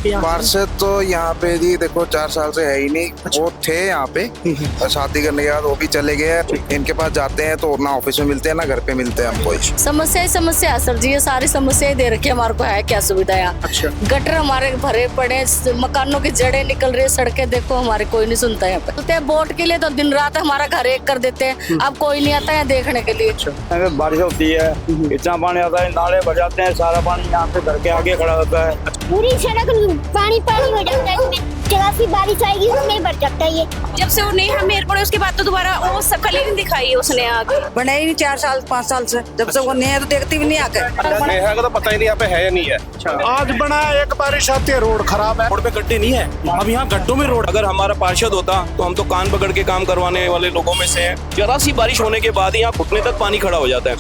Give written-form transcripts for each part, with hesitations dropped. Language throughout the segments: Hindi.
आपके यहाँ? पार्षद तो यहाँ पे जी देखो 4 साल से है ही नहीं। वो थे यहाँ पे, शादी करने के बाद वो भी चले गए। इनके पास जाते हैं तो ना ऑफिस में मिलते हैं ना घर पे मिलते हैं हमको। समस्या सर जी, ये सारी समस्याएं दे रखी है हमारे को। है क्या सुविधा यहाँ? अच्छा। गटर हमारे भरे पड़े, मकानों की जड़ें निकल रही है, सड़कें देखो हमारे कोई नहीं सुनता यहाँ पे। बोलते हैं वोट के लिए तो दिन रात हमारा घर एक कर देते हैं, अब कोई नहीं आता है देखने के लिए। अगर बारिश होती है इतना पानी आता है, नाले भर जाते हैं, सारा पानी यहाँ पे घर के आगे खड़ा होता है। पूरी सड़क पानी पानी हो जाता है, इसमें जगह सी बारिश आएगी उसमें भर जाता है। ये जब से वो नेहा मेयर पड़े उसके बाद तो दोबारा वो सकल ही नहीं दिखाई है उसने आगे। बने ही नहीं 4 साल 5 साल से, जब से वो नेहा तो देखती भी नहीं आकर। नेहा का तो पता ही नहीं यहाँ पे है या नहीं है। आज बना है, एक बारिश आती है रोड खराब है, रोड पे गड्ढे नहीं है, अब यहाँ गड्ढों में रोड। अगर हमारा पार्षद होता तो हम तो कान पकड़ के काम करवाने वाले लोगों में से हैं। जरा सी बारिश होने के बाद यहाँ घुटने तक पानी खड़ा हो जाता है।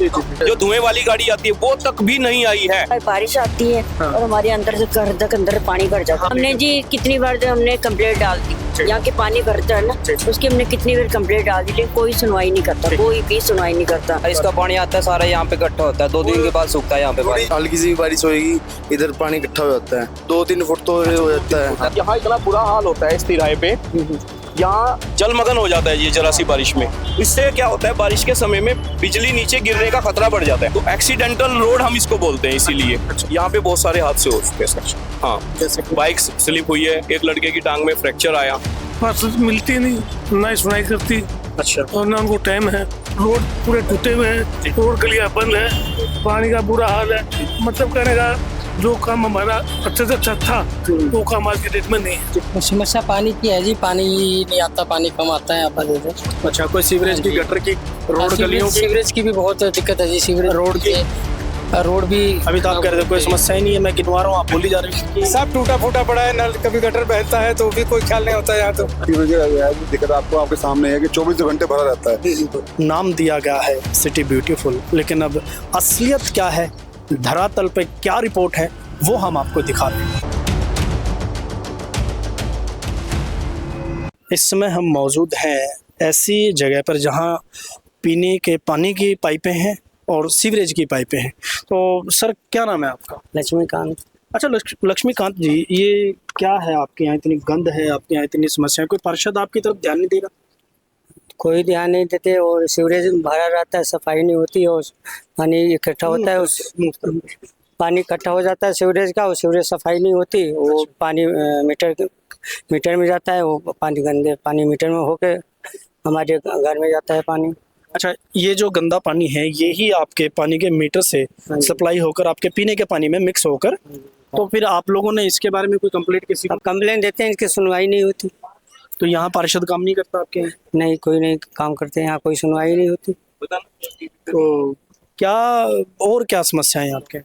जो धुएं वाली गाड़ी आती है वो तक भी नहीं आई है। बारिश आती है और हमारे अंदर से घर तक अंदर पानी भर जाता है। हमने जी कितनी बार हमने कंप्लेंट डाल दी, यहाँ के पानी भरता है ना, उसकी हमने कितनी बार कंप्लेंट डाल दी, लेकिन कोई सुनवाई नहीं करता, कोई भी सुनवाई नहीं करता। इसका पानी आता है सारा यहाँ पे इकट्ठा होता है, 2 दिन के बाद सूखता है यहाँ पे पानी। हल्की सी बारिश होगी इधर पानी इकट्ठा हो जाता है, 2-3 फुट तो हो जाता है। यहाँ इतना बुरा हाल होता है इस तिराहे पे, यहाँ जलमग्न हो जाता है ये जरा सी बारिश में। इससे क्या होता है, बारिश के समय में बिजली नीचे गिरने का खतरा बढ़ जाता है। तो एक्सीडेंटल रोड हम इसको बोलते हैं, इसीलिए यहाँ पे बहुत सारे हादसे हो चुके हैं। हाँ, जैसे बाइक स्लिप हुई है, एक लड़के की टांग में फ्रैक्चर आया। मिलती नहीं, ना सुनाई करती। अच्छा। और ना उनको टाइम है, रोड पूरे टूटे हुए हैं, रोड गलियां बंद है, पानी का बुरा हाल है। मतलब कहने का जो काम हमारा अच्छे से अच्छा था वो काम आज की डेट में नहीं है। समस्या पानी की है जी, पानी नहीं आता, पानी कम आता है यहाँ पर। अच्छा, कोई सीवरेज की, गटर की, रोड गलियों की? सीवरेज की भी बहुत दिक्कत है जी, सीवरेज रोड की रोड भी। अभी तो आप कह रहे थे कोई समस्या ही नहीं है, मैं गिनवा रहा हूँ, आप बोली जा रही है। सब टूटा फूटा पड़ा है, नल कभी गटर बहता है तो भी कोई ख्याल नहीं होता यहाँ। तो दिक्कत आपको आपके सामने है कि 24 घंटे भरा रहता है। नाम दिया गया है सिटी ब्यूटीफुल, लेकिन अब असलियत क्या है, धरातल पे क्या रिपोर्ट है, वो हम आपको दिखा रहे हैं। इस समय हम मौजूद हैं ऐसी जगह पर जहां पीने के पानी की पाइपें हैं और सीवरेज की पाइपें हैं। तो सर, क्या नाम है आपका? लक्ष्मीकांत। अच्छा, लक्ष्मीकांत जी, ये क्या है आपके यहाँ इतनी गंद है, आपके यहाँ इतनी समस्या है, कोई पार्षद आपकी तरफ ध्यान नहीं दे रहा? कोई ध्यान नहीं देते और सीवरेज भरा रहता है, सफाई नहीं होती और पानी इकट्ठा होता है, उस पानी इकट्ठा हो जाता है सीवरेज का, और सीवरेज सफाई नहीं होती, वो पानी मीटर में जाता है, वो पानी गंदे पानी मीटर में होके हमारे घर में जाता है पानी। अच्छा, ये जो गंदा पानी है ये ही आपके पानी के मीटर से सप्लाई होकर आपके पीने के पानी में मिक्स होकर, तो फिर आप लोगों ने इसके बारे में कोई कंप्लेंट किसी को? कंप्लेंट देते हैं, इसकी सुनवाई नहीं होती। तो यहाँ पार्षद काम नहीं करता आपके? नहीं, कोई नहीं काम करते हैं यहाँ, कोई सुनवाई नहीं होती। तो क्या और क्या समस्याएं हैं आपके?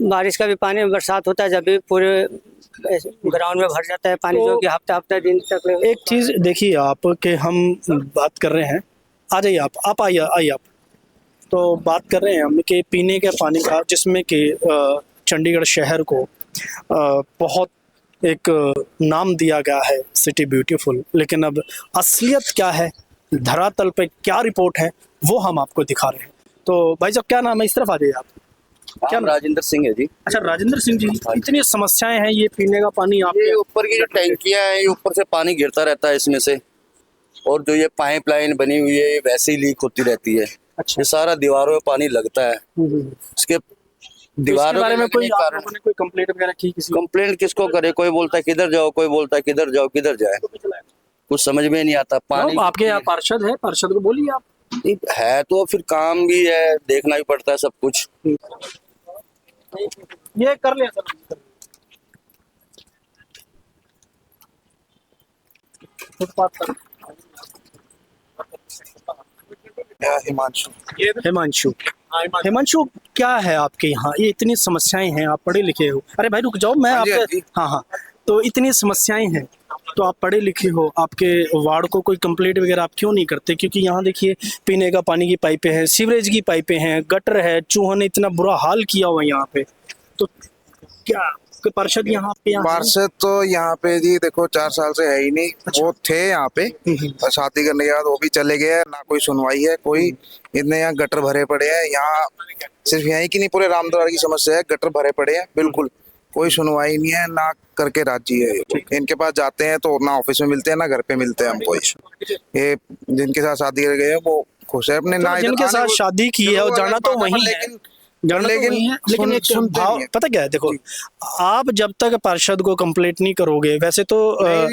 बारिश का भी पानी, बरसात होता है जब भी पूरे ग्राउंड में भर जाता है पानी, जो कि हफ्ता दिन तक। एक चीज देखिए आप, कि हम बात कर रहे हैं, आ जाइए आप आइए आप। तो बात कर रहे हैं हम कि पीने के पानी का, जिसमें कि चंडीगढ़ शहर को बहुत एक नाम दिया गया है सिटी ब्यूटीफुल, लेकिन अब असलियत क्या है, धरातल पे क्या रिपोर्ट है, वो हम आपको दिखा रहे हैं। तो भाई साहब, क्या नाम है? इस तरफ आ जाइए आप। क्या? राजेंद्र सिंह है जी। अच्छा, राजेंद्र सिंह जी, इतनी समस्याएं हैं, ये पीने का पानी ये ऊपर की जो टैंकियां हैं, ये ऊपर से पानी गिरता रहता है इसमें से, और जो ये पाइपलाइन बनी हुई है ये वैसे ही लीक होती रहती है। अच्छा। ये सारा दीवारों में पानी लगता है। इसके दीवारों के बारे में कोई कंप्लेंट वगैरह की? किसी कंप्लेंट किसको करे, कोई बोलता है किधर जाओ, कोई बोलता है किधर जाओ, किधर जाए, कुछ समझ में नहीं आता। पानी आपके यहाँ पार्षद है, पार्षद को बोलिए आप। है तो फिर काम भी है, देखना भी पड़ता है सब कुछ। ये कर लिया सर। हिमांशु, क्या है आपके यहाँ, ये इतनी समस्याएं हैं, आप पढ़े लिखे हो? अरे भाई रुक जाओ, मैं आपके। हाँ, तो इतनी समस्याएं हैं, तो आप पढ़े लिखे हो, आपके वार्ड को कोई कंप्लेंट वगैरह आप क्यों नहीं करते? क्योंकि यहाँ देखिए पीने का पानी की पाइपें हैं, सीवरेज की पाइपें हैं, गटर है, चूहों ने इतना बुरा हाल किया हुआ यहाँ पे। तो क्या पार्षद यहाँ पे? पार्षद तो यहाँ पे जी देखो 4 साल से है ही नहीं। अच्छा। वो थे यहाँ पे, शादी करने के बाद वो भी चले गए, ना कोई सुनवाई है कोई। इतने यहाँ गटर भरे पड़े हैं, यहाँ सिर्फ यहीं की नहीं, पूरे रामद्वार की समस्या है, गटर भरे पड़े हैं, बिल्कुल कोई सुनवाई नहीं है, ना करके राजी है। इनके पास जाते हैं तो ना ऑफिस में मिलते हैं ना घर पे मिलते हैं हमको। ये जिनके साथ शादी कर गए हैं वो खुश है अपने, ना जिनके साथ शादी की है और जाना तो वही है, लेकिन एक भाव पता क्या है, देखो आप जब तक पार्षद को कंप्लीट नहीं करोगे, वैसे तो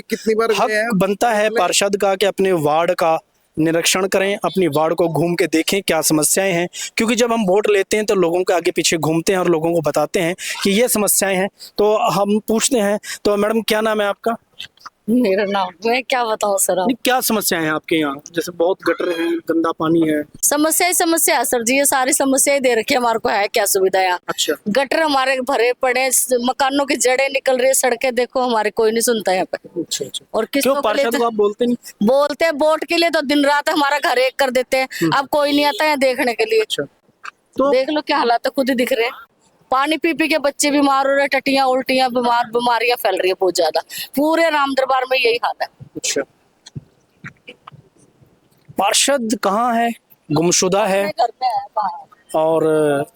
कितनी बार हक बनता है पार्षद का कि अपने वार्ड का निरीक्षण करें, अपनी वार्ड को घूम के देखें क्या समस्याएं हैं, क्योंकि जब हम वोट लेते हैं तो लोगों के आगे पीछे घूमते हैं और लोगों को बताते हैं कि ये समस्याएं हैं। तो हम पूछते हैं, तो मैडम क्या नाम है आपका? मेरा नाम, मैं क्या बताऊं सर। नहीं, क्या समस्याएं हैं आपके यहाँ? जैसे बहुत गटर है, गंदा पानी है। समस्या है सर जी, ये सारी समस्याएं दे रखी है हमारे को। है क्या सुविधा यहाँ? अच्छा। गटर हमारे भरे पड़े, मकानों की जड़ें निकल रही है, सड़कें देखो हमारे कोई नहीं सुनता यहाँ पे। अच्छा। और किस पार्षद को आप बोलते नहीं? बोलते हैं वोट के लिए तो दिन रात हमारा घर एक कर देते हैं। अब कोई नहीं आता है देखने के लिए। तो देख लो क्या हालात है, खुद ही दिख रहे हैं। पानी पी पी के बच्चे बीमार हो रहे, टटियां उल्टियां बीमारियां फैल रही है बहुत ज्यादा। पूरे राम दरबार में यही हाल है। अच्छा। पार्षद कहाँ है? गुमशुदा है। और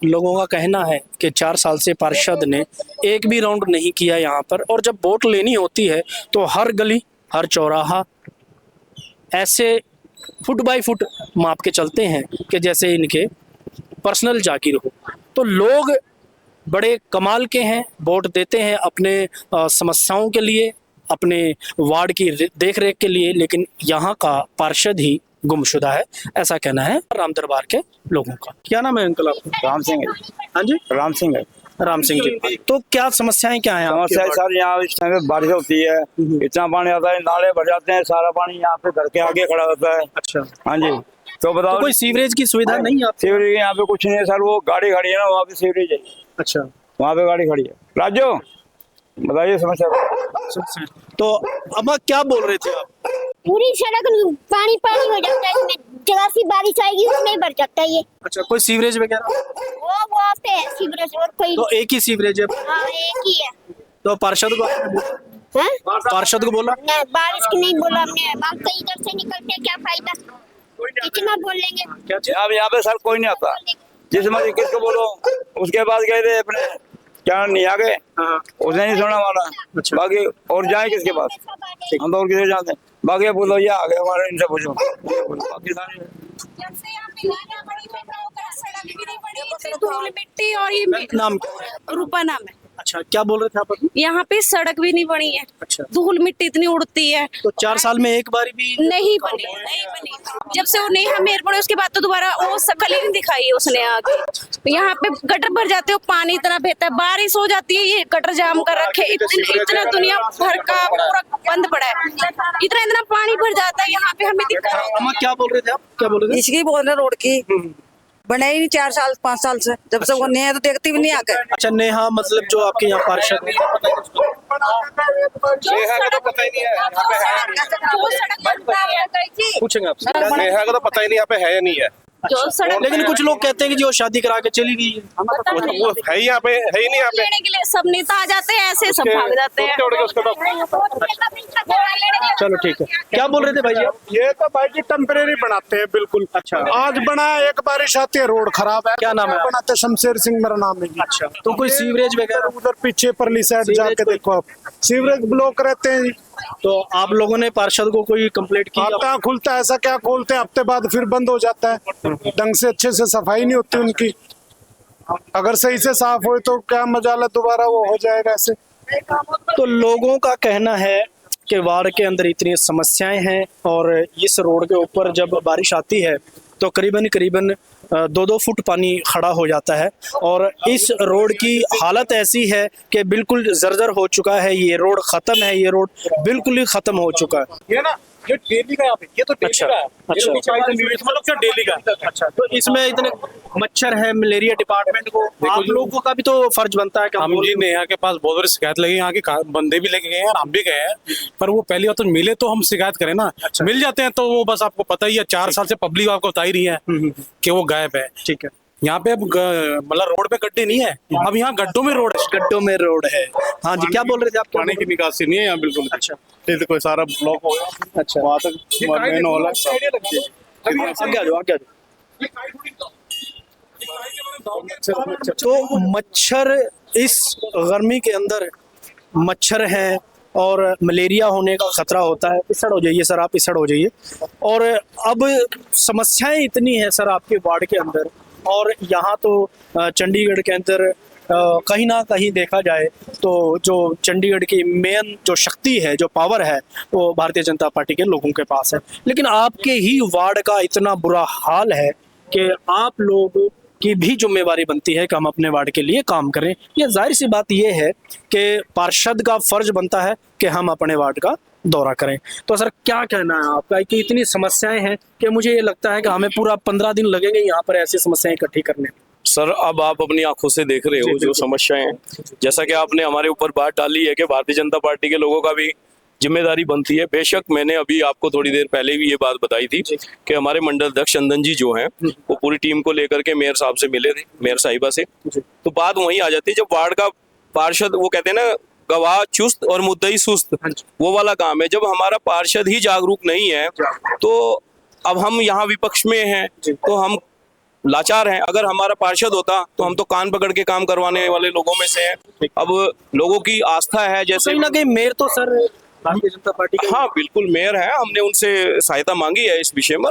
लोगों का कहना है कि 4 साल से पार्षद ने एक भी राउंड नहीं किया यहाँ पर, और जब वोट लेनी होती है तो हर गली हर चौराहा ऐसे फुट बाय फुट माप के चलते हैं कि जैसे इनके पर्सनल जागीर हो। तो लोग बड़े कमाल के हैं, वोट देते हैं अपने समस्याओं के लिए, अपने वार्ड की देख रेख के लिए, लेकिन यहाँ का पार्षद ही गुमशुदा है, ऐसा कहना है राम दरबार के लोगों का। क्या नाम है अंकल आपका? राम सिंह है। हाँ जी, राम सिंह है। राम सिंह जी, तो क्या समस्याएं क्या हैं? समस्या सर यहाँ इस टाइम पे बारिश होती है, इतना पानी आता है, नाले भर जाते हैं, सारा पानी यहाँ पे घर के आगे खड़ा होता है। अच्छा। हाँ जी, तो बताओ। तो कोई सीवरेज की सुविधा नहीं है? सीवरेज यहाँ पे कुछ नहीं है सर, वो गाड़ी खड़ी है ना वहाँ पे सीवरेज है। अच्छा, वहाँ पे गाड़ी खड़ी है। राजू बताइए समस्या। तो अब क्या बोल रहे थे आप? पूरी सड़क पानी पानी हो जाता है इसमें, जरा सी बारिश आएगी उसमें भर जाता है ये। अच्छा, कोई सीवरेज वगैरह? वो वहाँ पे है सीवरेज, और कोई? तो एक ही सीवरेज है? हाँ एक ही है। तो पार्षद को पार्षद को बोला? नहीं, बारिश की नहीं बोला हमने। हम तो इधर से निकलते हैं, क्या फायदा, कितना बोल लेंगे। अब यहाँ पे सर कोई नहीं आता, जिस मर्जी किसको बोलो। उसके बाद गए थे अपने क्या नहीं आ गए, उसने नहीं सुना हमारा। अच्छा। बाकी और जाए किसके पास, हम तो और किसे जाते हैं। बाकी बोलो ये आ गए हमारे, इनसे पूछो। बाकी सारे धूल मिट्टी और ये नाम रूपा नाम है। अच्छा, क्या बोल रहे थे आप? यहाँ पे सड़क भी नहीं बनी है। अच्छा। धूल मिट्टी इतनी उड़ती है। तो 4 साल में एक बार भी नहीं बनी। जब से वो नेहा मेयर पड़े उसके बाद तो दोबारा वो शकल ही नहीं दिखाई है उसने आगे। यहाँ पे गटर भर जाते हो, पानी इतना बहता है, बारिश हो जाती है ये गटर जाम कर रखे, इतना दुनिया भर का पूरा बंद पड़ा है, इतना पानी भर जाता है यहाँ पे। हमें दिक्कत है। क्या बोल रहे थे आप? क्या बोल रहे थे? इसकी बोल रहे रोड की बने ही नहीं 4 साल 5 साल से, जब से वो नेहा तो देखती भी नहीं आके। अच्छा, नेहा मतलब जो आपके यहाँ पार्षद है? नेहा का तो पता ही नहीं है पूछेंगे आपसे। नेहा का तो पता ही नहीं यहाँ पे है या नहीं है। लेकिन कुछ लोग कहते हैं कि जो शादी करा के चली गई है। वो है ही यहाँ पे, है ही नहीं यहाँ पे। लेने के लिए सब नेता आ जाते हैं, ऐसे सब भाग जाते हैं। चलो ठीक है। क्या बोल रहे थे भाई जी आप? ये तो भाई जी टेम्परेरी बनाते हैं बिल्कुल। अच्छा। आज बना है, एक बारिश आती है रोड खराब है। क्या नाम है? बनाते शमशेर सिंह मेरा नाम है जी। अच्छा, तो कोई सीवरेज वगैरह? उधर पीछे परली साइड जाके देखो आप, सीवरेज ब्लॉक रहते हैं जी। तो आप लोगों ने पार्षद को कोई कंप्लेंट की? आता खुलता है, ऐसा क्या खोलते हैं, हफ्ते बाद फिर बंद हो जाता है। ढंग से अच्छे से सफाई नहीं होती उनकी। अगर सही से साफ हो तो क्या मजाल है, दोबारा वो हो जाएगा ऐसे। तो लोगों का कहना है कि वार्ड के अंदर इतनी समस्याएं हैं, और इस रोड के ऊपर जब बारिश आती है तो करीबन 2-2 फुट पानी खड़ा हो जाता है, और इस रोड की हालत ऐसी है कि बिल्कुल जर्जर हो चुका है। ये रोड खत्म है, ये रोड बिल्कुल ही खत्म हो चुका है। ये ना, ये डेली का, ये तो अच्छा, अच्छा, मतलब क्या डेली का। अच्छा, तो इसमें इतने मच्छर है, मलेरिया डिपार्टमेंट को, आप लोगों का भी तो फर्ज बनता है कि हम जी नेहा के पास बहुत बड़ी शिकायत लगी, यहाँ के बंदे भी लेके गए हैं और हम भी गए हैं, पर वो पहली बार तो मिले तो हम शिकायत करें ना। अच्छा। मिल जाते हैं तो वो बस आपको पता ही है, 4 साल से पब्लिक आपको बता ही रही है कि वो गायब है। ठीक है। यहाँ पे मतलब रोड पे गड्ढे नहीं है, अब यहाँ गड्ढों में रोड है। गड्ढों में रोड है। हाँ जी, क्या बोल रहे थे आप? पानी की निकासी नहीं है यहाँ बिल्कुल। अच्छा। तो कोई सारा ब्लॉक हो गया। अच्छा, वहाँ तक मेन हॉल है। आगे आ जाओ, आगे आ जाओ। तो मच्छर इस गर्मी के अंदर मच्छर हैं और मलेरिया होने का खतरा होता है। इस साइड हो जाइए सर, आप इस साइड हो जाइए। और अब समस्याएं इतनी हैं सर आपके वार्ड के अंदर, और यहाँ तो चंडीगढ़ के अंदर कहीं ना कहीं देखा जाए तो जो चंडीगढ़ की मेन जो शक्ति है, जो पावर है, वो भारतीय जनता पार्टी के लोगों के पास है। लेकिन आपके ही वार्ड का इतना बुरा हाल है कि आप लोग की भी जिम्मेवारी बनती है कि हम अपने वार्ड के लिए काम करें। ये जाहिर सी बात ये है कि पार्षद का फर्ज बनता है कि हम अपने वार्ड का दौरा करें। तो सर क्या कहना है आपका कि इतनी समस्याएं हैं कि मुझे ये लगता है कि हमें पूरा 15 दिन लगेंगे यहाँ पर ऐसी समस्याएं इकट्ठी करने में। सर अब आप अपनी आंखों से देख रहे हो जो समस्याएं हैं, जैसा कि आपने हमारे ऊपर बात डाली है कि भारतीय जनता पार्टी के लोगों का भी जिम्मेदारी बनती है। बेशक मैंने अभी आपको थोड़ी देर पहले भी ये बात बताई थी कि हमारे मंडल अध्यक्ष चंदन जी जो हैं वो पूरी टीम को लेकर के मेयर साहब से मिले थे, मेयर साहिबा से। तो बात वहीं आ जाती है जब वार्ड का पार्षद, वो कहते हैं ना गवाह चुस्त और मुद्दई सुस्त, वो वाला काम है। जब हमारा पार्षद ही जागरूक नहीं है तो अब हम यहाँ विपक्ष में हैं तो हम लाचार हैं। अगर हमारा पार्षद होता तो हम तो कान पकड़ के काम करवाने वाले लोगों में से हैं। अब लोगों की आस्था है, जैसे कहीं ना कहीं मेयर तो सर भारतीय जनता पार्टी के, हाँ बिल्कुल मेयर है, हमने उनसे सहायता मांगी है इस विषय में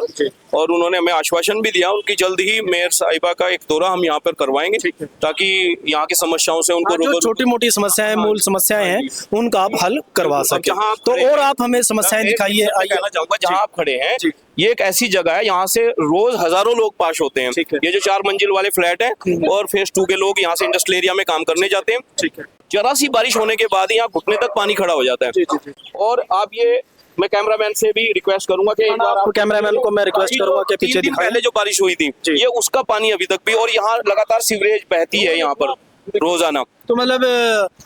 और उन्होंने हमें आश्वासन भी दिया उनकी जल्द ही मेयर साहिबा का एक दौरा हम यहाँ पर करवाएंगे ताकि यहाँ की समस्याओं से उनको जो छोटी मोटी समस्याएं, मूल समस्याएं हैं, उनका आप हल करवा सके। तो और आप हमें समस्याएं दिखाइए। कहना चाहूंगा जहाँ आप खड़े हैं ये एक ऐसी जगह है, यहाँ से रोज हजारों लोग पास होते हैं। ये जो 4 मंजिल वाले फ्लैट हैं और फेज 2 के लोग यहाँ से इंडस्ट्रियल एरिया में काम करने जाते हैं। जरा सी बारिश होने के बाद यहाँ घुटने तक पानी खड़ा हो जाता है। और आप ये, मैं कैमरामैन से भी रिक्वेस्ट करूंगा कि कैमरामैन को मैं रिक्वेस्ट करूंगा कि पीछे दिखाएं। पहले जो बारिश हुई थी ये उसका पानी अभी तक भी, और यहाँ लगातार सीवरेज बहती है यहाँ पर रोजाना। तो मतलब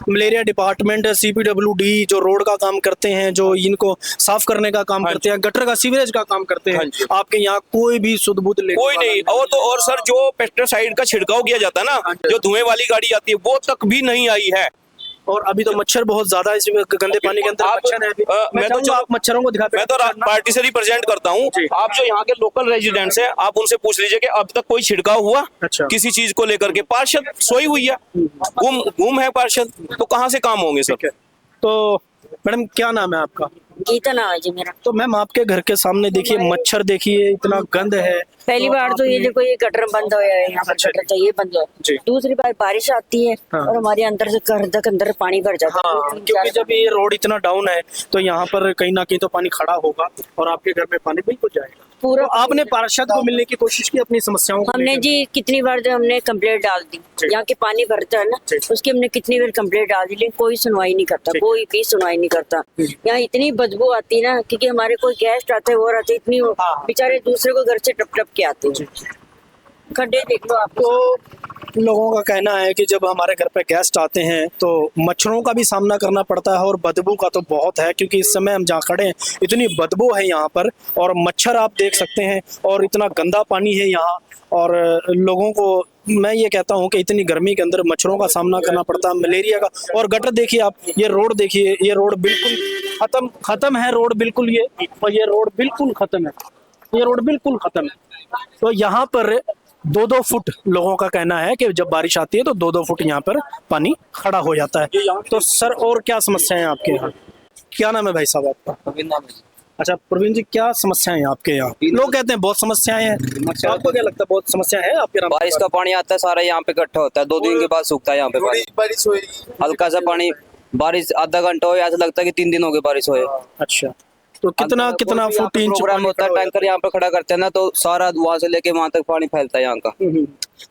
मलेरिया डिपार्टमेंट, CPWD जो रोड का काम करते हैं, जो इनको साफ करने का काम करते हैं, गटर का सीवरेज का काम करते हैं, आपके यहाँ कोई भी सुध बुध कोई नहीं। और तो और सर जो पेस्टिसाइड का छिड़काव किया जाता है ना, जो धुएं वाली गाड़ी आती है, वो तक भी नहीं आई है। और अभी तो मच्छर बहुत ज्यादा है इसमें, गंदे पानी के अंदर मच्छर है अभी। मैं तो आप मच्छरों को दिखाते, मैं तो पार्टी से रिप्रेजेंट करता हूँ। आप जो यहाँ के लोकल रेजिडेंट्स हैं, आप उनसे पूछ लीजिए कि अब तक कोई छिड़काव हुआ किसी चीज को लेकर के। पार्षद सोई हुई है, गुम है पार्षद, तो कहाँ से काम होंगे सर। तो मैडम क्या नाम है आपका? गीता नाम है जी मेरा। तो मैम आपके घर के सामने देखिए मच्छर, देखिए इतना गंद है। पहली बार तो ये देखो ये गटर बंद हो है, यहाँ पर गटर चाहिए बंद हो। दूसरी बार बारिश आती है और हमारे अंदर से घर तक अंदर पानी भर जाता है। क्योंकि जब ये रोड इतना डाउन है तो यहाँ पर कहीं ना कहीं तो पानी खड़ा होगा और आपके घर में पानी बिल्कुल जाएगा। पूरा तो आपने पार्षद को मिलने की कोशिश की अपनी समस्याओं को? हमने जी कितनी बार जो हमने कंप्लेंट डाल दी, यहाँ के पानी भरता है ना, उसकी हमने कितनी बार कंप्लेंट डाल दी, लेकिन कोई सुनवाई नहीं करता, कोई भी सुनवाई नहीं करता। यहाँ इतनी बदबू आती है ना, क्योंकि हमारे कोई गेस्ट आते हैं, वो आते इतनी बेचारे दूसरे को घर से टप टप के आते हैं। खड्डे देख लो आप। तो लोगों का कहना है कि जब हमारे घर पे गेस्ट आते हैं तो मच्छरों का भी सामना करना पड़ता है और बदबू का तो बहुत है, क्योंकि इस समय हम जहाँ खड़े हैं इतनी बदबू है यहाँ पर, और मच्छर आप देख सकते हैं, और इतना गंदा पानी है यहाँ। और लोगों को मैं ये कहता हूँ कि इतनी गर्मी के अंदर मच्छरों का सामना करना पड़ता है, मलेरिया का। और गटर देखिए आप, ये रोड देखिए, ये रोड बिल्कुल खत्म है, रोड बिल्कुल ये, और ये रोड बिल्कुल खत्म है, ये रोड बिल्कुल खत्म है। तो यहाँ पर 2-2 फुट लोगों का कहना है कि जब बारिश आती है तो 2-2 फुट यहाँ पर पानी खड़ा हो जाता है। तो सर और क्या समस्याएं हैं आपके यहाँ? क्या नाम है भाई साहब आपका? अच्छा प्रवीण जी, क्या समस्याएं हैं आपके यहाँ? लोग कहते हैं बहुत समस्याएं हैं, आपको क्या लगता है बहुत समस्या है आपके यहाँ? बारिश का पानी आता है सारा यहाँ पे इकट्ठा होता है, 2 दिन के बाद सूखता है यहाँ पे पानी। बारिश होगी, हल्का सा पानी, बारिश आधा घंटा हो, ऐसा लगता है कि 3 दिन हो गए बारिश हुए। अच्छा, तो कितना फुट इंच प्रोग्राम होता है, टैंकर यहाँ पे खड़ा करते हैं ना, तो सारा वहाँ से लेके वहाँ तक पानी फैलता है यहाँ का।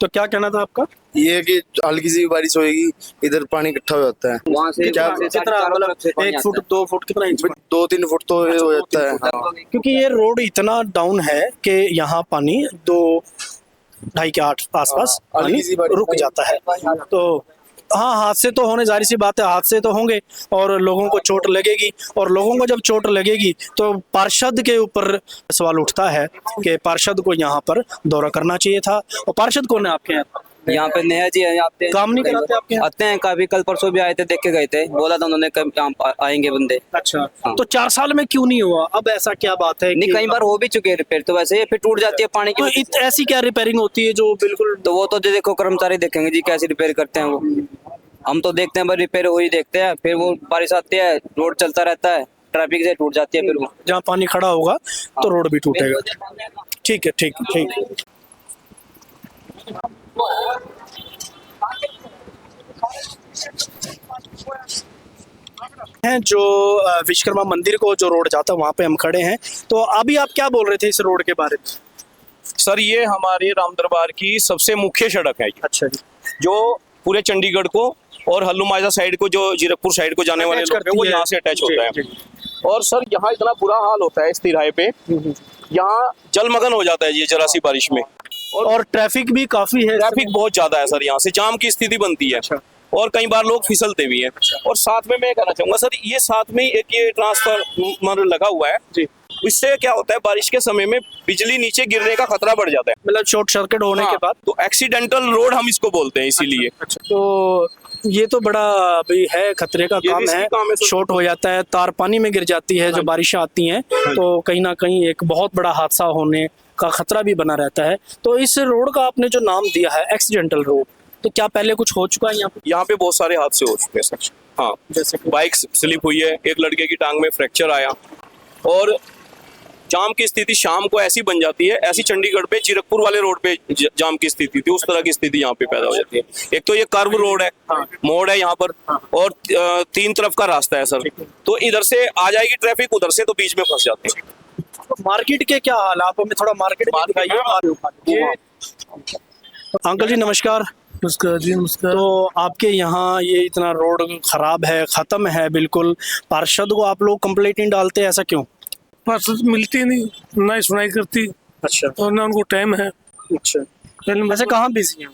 तो क्या कहना था आपका? ये कि हल्की सी बारिश होगी इधर पानी इकट्ठा हो जाता है। वहाँ से कितना मतलब 1 फुट 2 फुट कितना इंच? 2-3 फुट तो हो जाता है। क्योंकि ये रोड इतना डाउन है कि यहाँ पानी 2-2.5 के आसपास पानी रुक जाता है। तो हाँ, हादसे तो होने, जाहिर सी बात है हादसे तो होंगे और लोगों को चोट लगेगी, और लोगों को जब चोट लगेगी तो पार्षद के ऊपर सवाल उठता है कि पार्षद को यहाँ पर दौरा करना चाहिए था। और पार्षद कौन है आपके यहाँ? यहाँ पे नेहा जी है, आते हैं, काम नहीं कराते आपके यहाँ? आते हैं काफी, कल परसों भी आए थे, देख के गए थे, बोला था उन्होंने कब यहाँ आएंगे बंदे। अच्छा, तो 4 साल में क्यों नहीं हुआ? अब ऐसा क्या बात है? नहीं, कई बार हो भी चुके हैं रिपेयर, तो वैसे फिर टूट जाती है पानी की। तो ऐसी क्या रिपेयरिंग होती है जो बिल्कुल? तो वो तो देखो कर्मचारी देखेंगे जी कैसे रिपेयर करते हैं वो, हम तो देखते हैं बस रिपेयर हो ही देखते हैं, फिर वो बारिश आती है, रोड चलता रहता है, ट्रैफिक से टूट जाती है, फिर वो जहाँ पानी खड़ा होगा तो रोड भी टूटेगा। ठीक है, ठीक ठीक। हैं जो विश्वकर्मा मंदिर को जो रोड जाता है वहाँ पे हम खड़े हैं। तो अभी आप क्या बोल रहे थे इस रोड के बारे में? सर ये हमारे राम दरबार की सबसे मुख्य सड़क है। अच्छा जी। जो पूरे चंडीगढ़ को और हल्लूमाजा साइड को, जो जीरकपुर साइड को जाने वाले लोग हैं वो यहाँ से अटैच होता है। और सर यहाँ इतना बुरा हाल होता है इस तिराहे पे, यहाँ जलमग्न हो जाता है ये जरा सी बारिश में, और ट्रैफिक भी काफी है। ट्रैफिक बहुत ज्यादा है सर, यहाँ से जाम की स्थिति बनती है। और कई बार लोग फिसलते भी हैं। और साथ में मैं कहना चाहूंगा सर, ये साथ में एक ये ट्रांसफार्मर लगा हुआ है जी, इससे क्या होता है बारिश के समय में बिजली नीचे गिरने का खतरा बढ़ जाता है, मतलब शॉर्ट सर्किट होने के बाद। तो एक्सीडेंटल रोड हम इसको बोलते हैं इसीलिए। तो ये तो बड़ा भी है, खतरे का काम है। शॉर्ट हो जाता है, तार पानी में गिर जाती है जो बारिश आती हैं, तो कहीं ना कहीं एक बहुत बड़ा हादसा होने का खतरा भी बना रहता है। तो इस रोड का आपने जो नाम दिया है एक्सीडेंटल रोड, तो क्या पहले कुछ हो चुका है यहाँ पे? यहाँ पे बहुत सारे हादसे हो चुके हैं सर। हाँ, जैसे बाइक स्लिप हुई है, एक लड़के की टांग में फ्रैक्चर आया, और जाम की स्थिति शाम को ऐसी बन जाती है, ऐसी चंडीगढ़ पे जीरकपुर वाले रोड पे जाम की स्थिति थी, उस तरह की स्थिति यहाँ पे पैदा हो जाती है। एक तो ये कर्व रोड है, मोड़ है यहाँ पर, और 3 तरफ का रास्ता है सर, तो इधर से आ जाएगी ट्रैफिक, उधर से तो बीच में फंस जाते हैं। मार्केट के क्या हाल, आप हमें थोड़ा मार्केट दिखाइए। अंकल जी नमस्कार। नमस्कार जी, नमस्कार। तो आपके यहाँ ये इतना रोड खराब है, खत्म है बिल्कुल, पार्षद को आप लोग कंप्लेंट नहीं डालते, ऐसा क्यों? पार्षद मिलती नहीं, ना ही सुनाई करती। अच्छा। और ना उनको टाइम है। अच्छा, वैसे कहाँ बिजी हैं?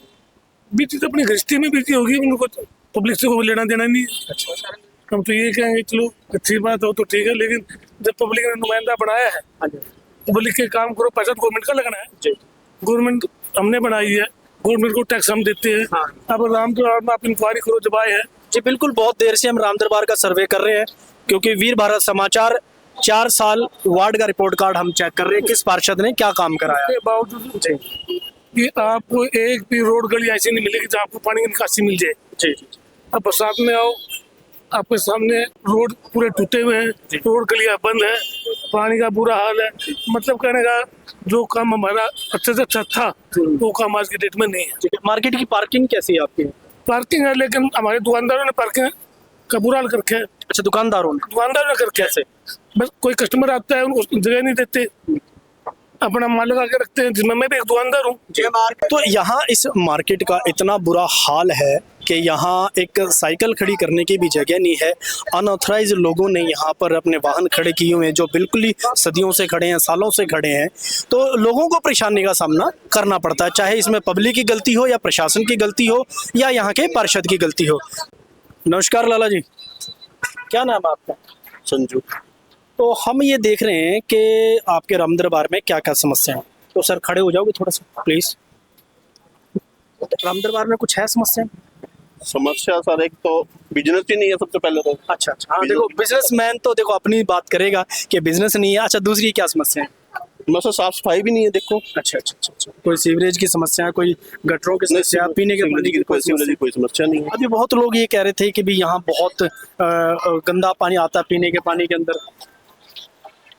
बिजी तो अपनी गृहस्थी में बिजी होगी, उनको पब्लिक से कोई लेना देना नहीं। अच्छा। हम तो ये कहेंगे चलो अच्छी बात हो तो ठीक है, लेकिन जब पब्लिक ने नुमाइंदा बनाया है, पब्लिक के काम करो, पैसा गवर्नमेंट का लगना है। गवर्नमेंट हमने बनाई है, गवर्नमेंट को टैक्स हम देते हैं। अब राम दरबार में आप इंक्वायरी करो जब आए हैं। जी बिल्कुल, बहुत देर से हम राम दरबार का सर्वे कर रहे हैं, क्योंकि वीर भारत समाचार 4 साल वार्ड का रिपोर्ट कार्ड हम चेक कर रहे हैं किस पार्षद ने क्या काम कराया। इसके बावजूद कि आपको एक भी रोड गली ऐसी नहीं मिलेगी जहाँ आपको पानी की निकासी मिल जाए। जी। अब बरसात में आओ, आपके सामने रोड पूरे टूटे हुए हैं, रोड गलियां बंद है, पानी का बुरा हाल है। मतलब कहने का जो काम हमारा अच्छे से अच्छा था वो काम आज की डेट में नहीं है। मार्केट की पार्किंग कैसी है आपकी? पार्किंग है, लेकिन हमारे दुकानदारों ने पार्किंग का बुरा हाल करके है। अच्छा, दुकानदारों ने करके ऐसे बस कोई कस्टमर आता है उनको जगह नहीं देते, अपना माल लगा के रखते हैं, जिसमें मैं भी एक दुकानदार हूँ। तो यहाँ इस मार्केट का इतना बुरा हाल है कि यहाँ एक साइकिल खड़ी करने की भी जगह नहीं है। अनऑथराइज लोगों ने यहाँ पर अपने वाहन खड़े किए हुए हैं, जो बिल्कुल ही सदियों से खड़े हैं, सालों से खड़े हैं। तो लोगों को परेशानी का सामना करना पड़ता है, चाहे इसमें पब्लिक की गलती हो या प्रशासन की गलती हो या यहाँ के पार्षद की गलती हो। नमस्कार लाला जी, क्या नाम है आपका? संजू। तो हम ये देख रहे हैं कि आपके राम दरबार में क्या क्या समस्या है। तो सर खड़े हो जाओगे थोड़ा सा प्लीज। राम दरबार में कुछ है समस्या? समस्या सर एक तो बिजनेस ही नहीं है सबसे पहले तो। अच्छा। हाँ देखो, बिजनेसमैन तो देखो अपनी बात करेगा कि बिजनेस नहीं है। अच्छा, दूसरी क्या समस्या है? मतलब साफ सफाई भी नहीं है देखो। अच्छा अच्छा अच्छा। कोई सीवरेज की समस्या, कोई गटरों की समस्या, पीने के पानी की कोई समस्या नहीं है। अभी बहुत लोग ये कह रहे थे कि भी यहाँ बहुत गंदा पानी आता है पीने के पानी के अंदर।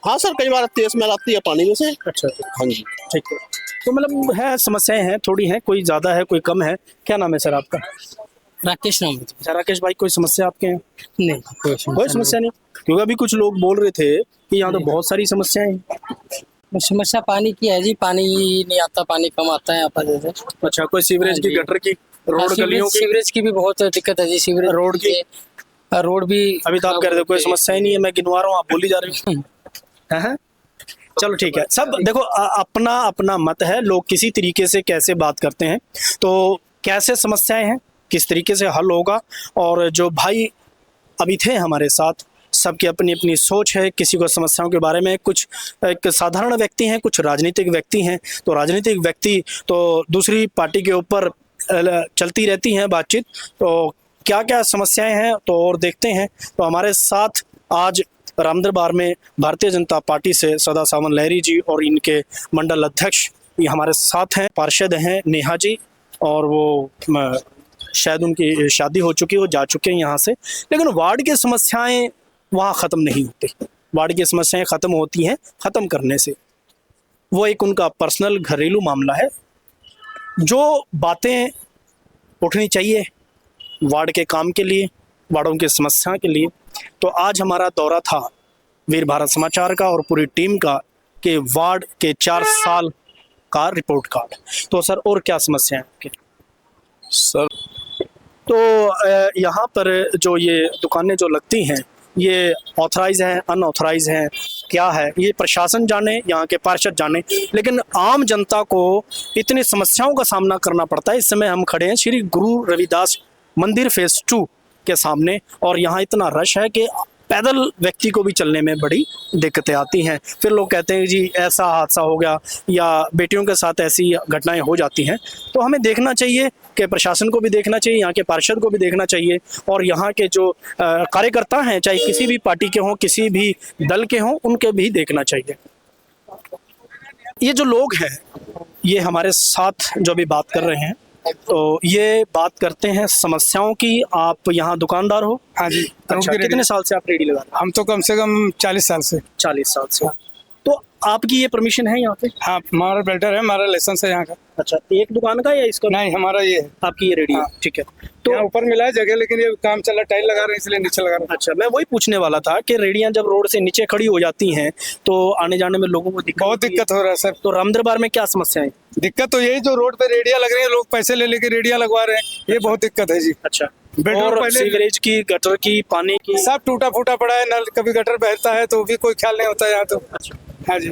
हाँ सर, कई बार तेज स्मेल आती है पानी में से। अच्छा। हाँ जी, ठीक है। तो मतलब है, समस्याएं हैं, थोड़ी हैं, कोई ज्यादा है कोई कम है। क्या नाम है सर आपका? राकेश नाम है। अच्छा राकेश भाई, कोई समस्या आपके हैं? नहीं, कोई समस्या नहीं। क्योंकि अभी कुछ लोग बोल रहे थे कि यहाँ तो बहुत सारी समस्याएं हैं। समस्या पानी की है जी, पानी नहीं आता, पानी कम आता है यहाँ पर जैसे। अच्छा, कोई सीवरेज की, गटर की, रोड गलियों की? सीवरेज की भी बहुत दिक्कत है जी। सीवरेज रोड की, रोड भी अभी तो आप कह रहे थे कोई समस्या ही नहीं है, मैं गिनवा रहा हूँ, आप बोली जा रहे हो। चलो ठीक है, सब देखो अपना अपना मत है, लोग किसी तरीके से कैसे बात करते हैं। तो कैसे समस्याएं हैं, किस तरीके से हल होगा, और जो भाई अभी थे हमारे साथ, सबकी अपनी अपनी सोच है। किसी को समस्याओं के बारे में, कुछ एक साधारण व्यक्ति हैं, कुछ राजनीतिक व्यक्ति हैं। तो राजनीतिक व्यक्ति तो दूसरी पार्टी के ऊपर चलती रहती हैं बातचीत। तो क्या क्या समस्याएं हैं तो और देखते हैं। तो हमारे साथ आज रामदरबार में भारतीय जनता पार्टी से सदा सावन लहरी जी और इनके मंडल अध्यक्ष ये हमारे साथ हैं। पार्षद हैं नेहा जी, और वो शायद उनकी शादी हो चुकी है, वो जा चुके हैं यहाँ से। लेकिन वार्ड की समस्याएं वहाँ ख़त्म नहीं होती। वार्ड की समस्याएं ख़त्म होती हैं ख़त्म करने से। वो एक उनका पर्सनल घरेलू मामला है। जो बातें उठनी चाहिए वार्ड के काम के लिए, वार्डों की समस्या के लिए, तो आज हमारा दौरा था वीर भारत समाचार का और पूरी टीम का कि वार्ड के 4 साल का रिपोर्ट कार्ड। तो सर और क्या समस्या है आपकी? सर तो यहाँ पर जो ये दुकानें जो लगती हैं ये ऑथराइज हैं अनऑथराइज हैं, क्या है ये प्रशासन जाने, यहाँ के पार्षद जाने, लेकिन आम जनता को इतनी समस्याओं का सामना करना पड़ता है। इस समय हम खड़े हैं श्री गुरु रविदास मंदिर फेज 2 के सामने, और यहाँ इतना रश है कि पैदल व्यक्ति को भी चलने में बड़ी दिक्कतें आती हैं। फिर लोग कहते हैं जी ऐसा हादसा हो गया या बेटियों के साथ ऐसी घटनाएं हो जाती हैं। तो हमें देखना चाहिए कि प्रशासन को भी देखना चाहिए, यहाँ के पार्षद को भी देखना चाहिए, और यहाँ के जो कार्यकर्ता हैं चाहे किसी भी पार्टी के हों, किसी भी दल के हों, उनके भी देखना चाहिए। ये जो लोग हैं ये हमारे साथ जो भी बात कर रहे हैं, तो ये बात करते हैं समस्याओं की। आप यहाँ दुकानदार हो? हाँ जी। अच्छा, कितने साल से आप रेडी लगा रहे हैं? हम तो कम से कम 40 साल से। 40 साल से। तो आपकी ये परमिशन है यहाँ पे? हाँ, हमारा बिल्डर है, हमारा लाइसेंस है यहाँ का। अच्छा, एक दुकान का या इसका? नहीं, हमारा ये है। आपकी ये रेडी है? ठीक है। तो ऊपर मिला है जगह, लेकिन ये काम चल रहा, टाइल लगा रहे हैं इसलिए नीचे लगा रहे हैं। अच्छा, मैं वही पूछने वाला था कि रेडियां जब रोड से नीचे खड़ी हो जाती हैं तो आने जाने में लोगों को बहुत दिक्कत हो रहा है सर। तो रामदरबार में क्या समस्या है? दिक्कत तो यही जो रोड पे रेडिया लग रही है, लोग पैसे ले लेके रेडिया लगवा रहे हैं, ये बहुत दिक्कत है जी। अच्छा, और सीवरेज की, गटर की, पानी की सब टूटा फूटा पड़ा है। नल कभी गटर बहता है तो भी कोई ख्याल नहीं होता यहाँ तो। अच्छा, हाँ जी,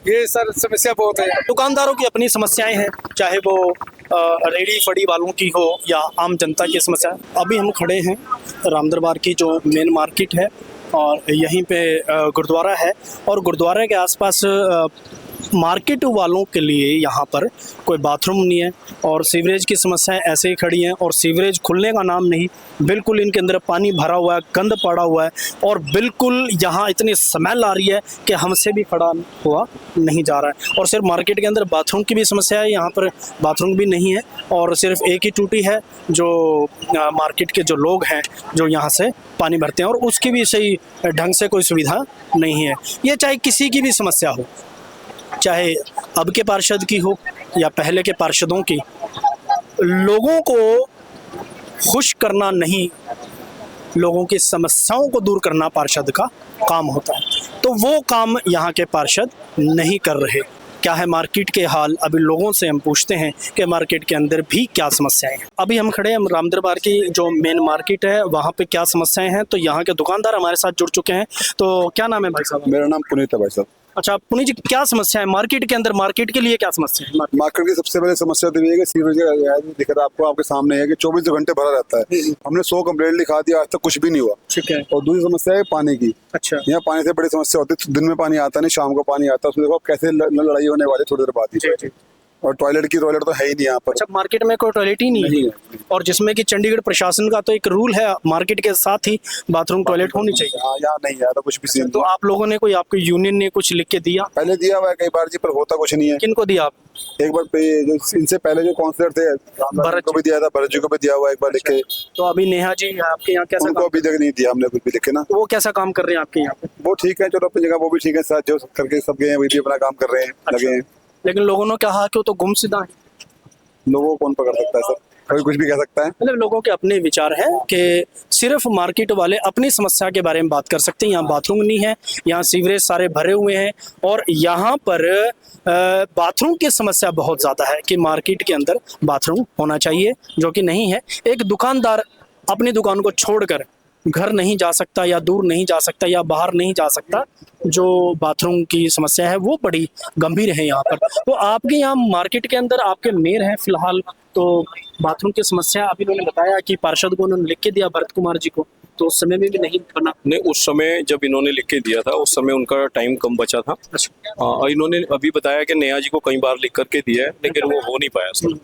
ये सर समस्या बहुत है। दुकानदारों की अपनी समस्याएं हैं, चाहे वो रेडी फड़ी वालों की हो या आम जनता की समस्या। अभी हम खड़े हैं रामदरबार की जो मेन मार्केट है, और यहीं पे गुरुद्वारा है, और गुरुद्वारे के आसपास मार्केट वालों के लिए यहाँ पर कोई बाथरूम नहीं है, और सीवरेज की समस्याएं ऐसे ही खड़ी हैं, और सीवरेज खुलने का नाम नहीं। बिल्कुल इनके अंदर पानी भरा हुआ है, गंद पड़ा हुआ है, और बिल्कुल यहाँ इतनी स्मेल आ रही है कि हमसे भी खड़ा हुआ नहीं जा रहा है। और सिर्फ मार्केट के अंदर बाथरूम की भी समस्या है, यहाँ पर बाथरूम भी नहीं है, और सिर्फ एक ही टूटी है जो मार्केट के जो लोग हैं जो यहाँ से पानी भरते हैं, और उसकी भी सही ढंग से कोई सुविधा नहीं है। ये चाहे किसी की भी समस्या हो, चाहे अब के पार्षद की हो या पहले के पार्षदों की, लोगों को खुश करना नहीं, लोगों की समस्याओं को दूर करना पार्षद का काम होता है। तो वो काम यहाँ के पार्षद नहीं कर रहे। क्या है मार्केट के हाल, अभी लोगों से हम पूछते हैं कि मार्केट के अंदर भी क्या समस्याएं हैं। अभी हम खड़े हैं रामदरबार की जो मेन मार्केट है, वहाँ पे क्या समस्याएं हैं, तो यहाँ के दुकानदार हमारे साथ जुड़ चुके हैं। तो क्या नाम है भाई साहब? मेरा नाम पुनीत है भाई साहब। अच्छा पुनीत जी, क्या समस्या है मार्केट के अंदर? मार्केट के लिए क्या समस्या है? मार्केट की सबसे पहले समस्या तो ये है कि सीवरेज दिख रहा है आपको, आपके सामने है कि 24 घंटे भरा रहता है। हमने 100 कंप्लेंट लिखा दिया, आज तक कुछ भी नहीं हुआ। ठीक है। और दूसरी समस्या है पानी की। अच्छा, यहाँ पानी से बड़ी समस्या होती है, दिन में पानी आता नहीं, शाम को पानी आता है, उसमें देखो कैसे लड़ाई होने वाली थोड़ी देर बाद ही। और टॉयलेट तो है ही नहीं यहाँ पर। अच्छा, मार्केट में कोई टॉयलेट ही नहीं है? और जिसमें कि चंडीगढ़ प्रशासन का तो एक रूल है, मार्केट के साथ ही बाथरूम टॉयलेट होनी चाहिए। हाँ, यहाँ नहीं है तो कुछ भी सीन। तो आप लोगों ने कोई, आपकी यूनियन ने कुछ लिख के दिया? पहले दिया हुआ है कई बार जी, पर होता कुछ नहीं है। किनको दिया आप? एक बार जो इनसे पहले जो काउंसलर थे भरत को भी दिया था, भरत जी को भी दिया हुआ एक बार लिख के। तो अभी नेहा जी आपके यहाँ कैसा? उनको अभी तक नहीं दिया हमने कुछ भी लिखे ना। वो कैसा काम कर रहे हैं आपके यहाँ पे? वो ठीक है, चलो अपनी जगह वो भी ठीक है, साथ जो करके सब गए हैं वही भी अपना काम कर रहे हैं, लगे हैं। लेकिन लोगों ने कहा कि वो तो गुमशुदा है। लोगों को कौन पकड़ सकता है सर, कोई कुछ भी कह सकता है। मतलब लोगों के अपने विचार है कि सिर्फ मार्केट वाले अपनी समस्या के बारे में बात कर सकते हैं। यहाँ बाथरूम नहीं है, यहाँ सीवरेज सारे भरे हुए हैं, और यहाँ पर बाथरूम की समस्या बहुत ज़्यादा है कि मार्केट के अंदर बाथरूम होना चाहिए, जो कि नहीं है। एक दुकानदार अपनी दुकान को छोड़कर घर नहीं जा सकता, या दूर नहीं जा सकता, या बाहर नहीं जा सकता। जो बाथरूम की समस्या है वो बड़ी गंभीर है यहाँ पर। तो आपके यहाँ मार्केट के अंदर आपके मेयर हैं फिलहाल, तो बाथरूम की समस्या अभी उन्होंने बताया कि पार्षद को उन्होंने लिख के दिया भरत कुमार जी को, तो उस समय में भी नहीं बना? नहीं, उस समय जब इन्होंने लिख के दिया था उस समय उनका टाइम कम बचा था। और इन्होंने अभी बताया कि नेहा जी को कई बार लिख करके दिया है लेकिन वो हो नहीं पाया सर।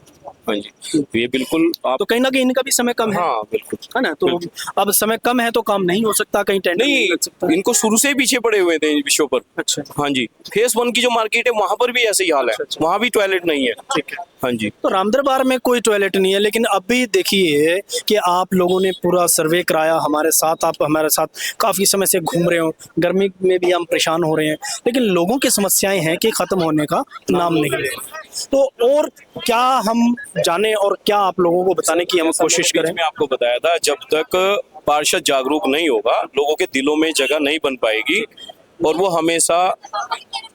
हाँ जी, ये बिल्कुल आप तो कहीं ना कहीं इनका भी समय कम है। हाँ बिल्कुल है ना, तो अब समय कम है तो काम नहीं हो सकता, कहीं टेंडर नहीं लग सकता। नहीं, इनको शुरू से ही पीछे पड़े हुए थे इन विषयों पर। अच्छा। हाँ जी, फेस 1 की जो मार्केट है वहां पर भी ऐसे ही हाल है, वहां भी टॉयलेट नहीं है। ठीक है। हाँ जी, तो रामदरबार में कोई टॉयलेट नहीं है, लेकिन अभी देखिए कि आप लोगों ने पूरा सर्वे कराया हमारे साथ, आप हमारे साथ काफी समय से घूम रहे हो, गर्मी में भी हम परेशान हो रहे हैं, लेकिन लोगों की समस्याएं हैं कि खत्म होने का नाम नहीं ले रही। तो और क्या हम जाने और क्या आप लोगों को बताने की हम कोशिश करें? मैं आपको बताया था जब तक पार्षद जागरूक नहीं होगा लोगों के दिलों में जगह नहीं बन पाएगी और वो हमेशा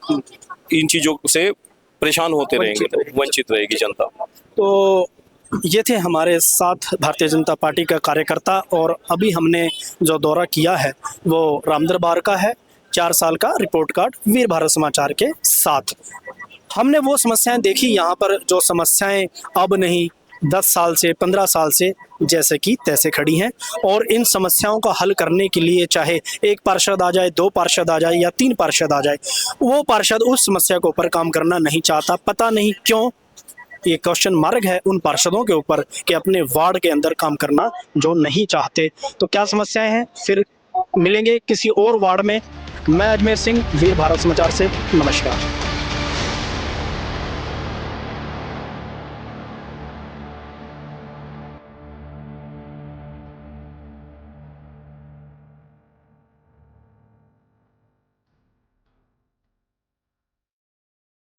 इन चीजों से परेशान होते रहेंगे, तो वंचित रहेगी जनता। तो ये थे हमारे साथ भारतीय जनता पार्टी का कार्यकर्ता, और अभी हमने जो दौरा किया है वो रामदरबार का है। 4 साल का रिपोर्ट कार्ड वीर भारत समाचार के साथ हमने वो समस्याएं देखी यहाँ पर, जो समस्याएं अब नहीं 10 साल से 15 साल से जैसे कि तैसे खड़ी हैं, और इन समस्याओं का हल करने के लिए चाहे 1 पार्षद आ जाए, 2 पार्षद आ जाए या 3 पार्षद आ जाए, वो पार्षद उस समस्या के ऊपर काम करना नहीं चाहता। पता नहीं क्यों, ये क्वेश्चन मार्क है उन पार्षदों के ऊपर कि अपने वार्ड के अंदर काम करना जो नहीं चाहते। तो क्या समस्याएं हैं, फिर मिलेंगे किसी और वार्ड में। मैं अजमेर सिंह, वीर भारत समाचार से, नमस्कार।